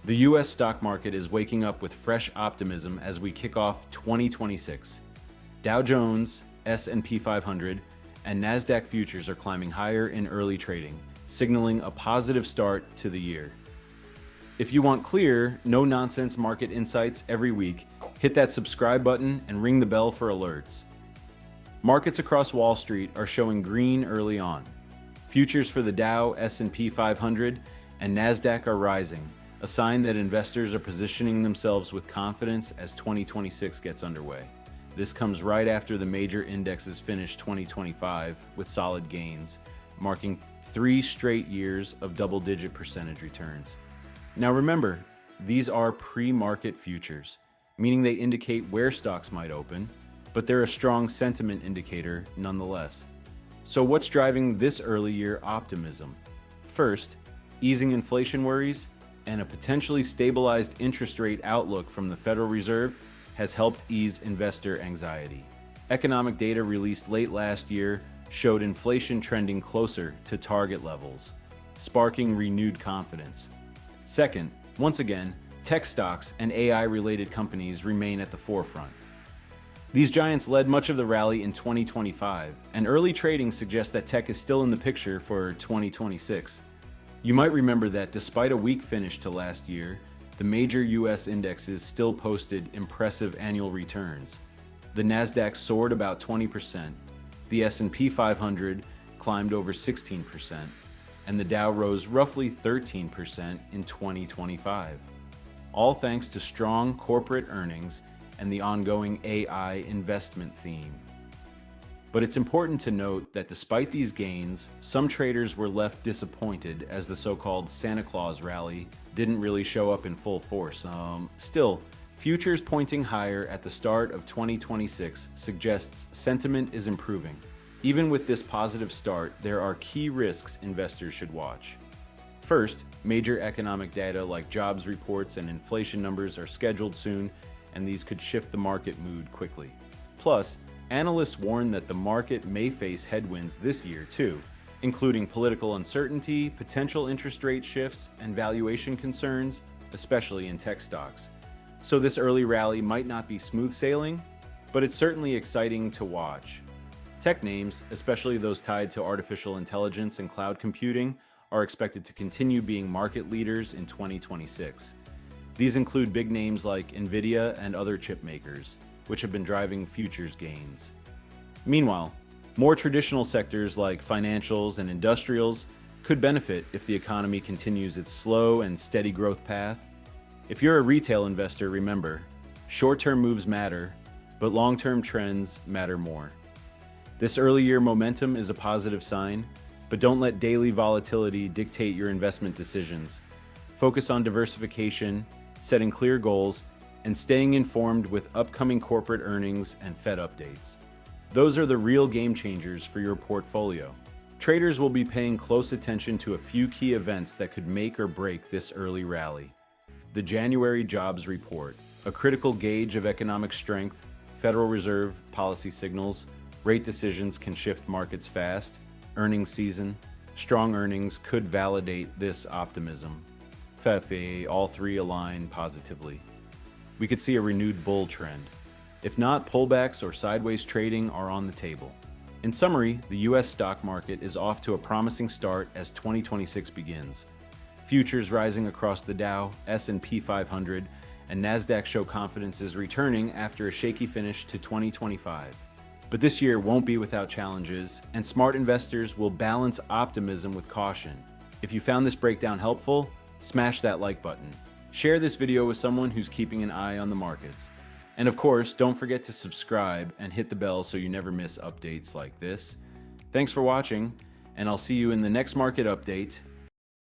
The US stock market is waking up with fresh optimism as we kick off 2026. Dow Jones, S&P 500, and Nasdaq futures are climbing higher in early trading, signaling a positive start to the year. If you want clear, no-nonsense market insights every week, hit that subscribe button and ring the bell for alerts. Markets across Wall Street are showing green early on. Futures for the Dow, S&P 500, and Nasdaq are rising, a sign that investors are positioning themselves with confidence as 2026 gets underway. This comes right after the major indexes finished 2025 with solid gains, marking 3 straight years of double-digit percentage returns. Now remember, these are pre-market futures, meaning they indicate where stocks might open, but they're a strong sentiment indicator nonetheless. So what's driving this early year optimism? First, easing inflation worries and a potentially stabilized interest rate outlook from the Federal Reserve has helped ease investor anxiety. Economic data released late last year showed inflation trending closer to target levels, sparking renewed confidence. Second, once again, tech stocks and AI-related companies remain at the forefront. These giants led much of the rally in 2025, and early trading suggests that tech is still in the picture for 2026. You might remember that despite a weak finish to last year, the major US indexes still posted impressive annual returns. The Nasdaq soared about 20%, the S&P 500 climbed over 16%, and the Dow rose roughly 13% in 2025. All thanks to strong corporate earnings and the ongoing AI investment theme. But it's important to note that despite these gains, some traders were left disappointed as the so-called Santa Claus rally didn't really show up in full force. Still, futures pointing higher at the start of 2026 suggests sentiment is improving. Even with this positive start, there are key risks investors should watch. First, major economic data like jobs reports and inflation numbers are scheduled soon, and these could shift the market mood quickly. Plus, analysts warn that the market may face headwinds this year too, including political uncertainty, potential interest rate shifts, and valuation concerns, especially in tech stocks. So this early rally might not be smooth sailing, but it's certainly exciting to watch. Tech names, especially those tied to artificial intelligence and cloud computing, are expected to continue being market leaders in 2026. These include big names like NVIDIA and other chip makers, which have been driving futures gains. Meanwhile, more traditional sectors like financials and industrials could benefit if the economy continues its slow and steady growth path. If you're a retail investor, remember, short-term moves matter, but long-term trends matter more. This early year momentum is a positive sign, but don't let daily volatility dictate your investment decisions. Focus on diversification, setting clear goals, and staying informed with upcoming corporate earnings and Fed updates. Those are the real game changers for your portfolio. Traders will be paying close attention to a few key events that could make or break this early rally. The January jobs report, a critical gauge of economic strength, Federal Reserve policy signals, rate decisions can shift markets fast, earnings season, strong earnings could validate this optimism. All three align positively. We could see a renewed bull trend. If not, pullbacks or sideways trading are on the table. In summary, the US stock market is off to a promising start as 2026 begins. Futures rising across the Dow, S&P 500, and Nasdaq show confidence is returning after a shaky finish to 2025. But this year won't be without challenges, and smart investors will balance optimism with caution. If you found this breakdown helpful, smash that like button. Share this video with someone who's keeping an eye on the markets. And of course, don't forget to subscribe and hit the bell so you never miss updates like this. Thanks for watching, and I'll see you in the next market update.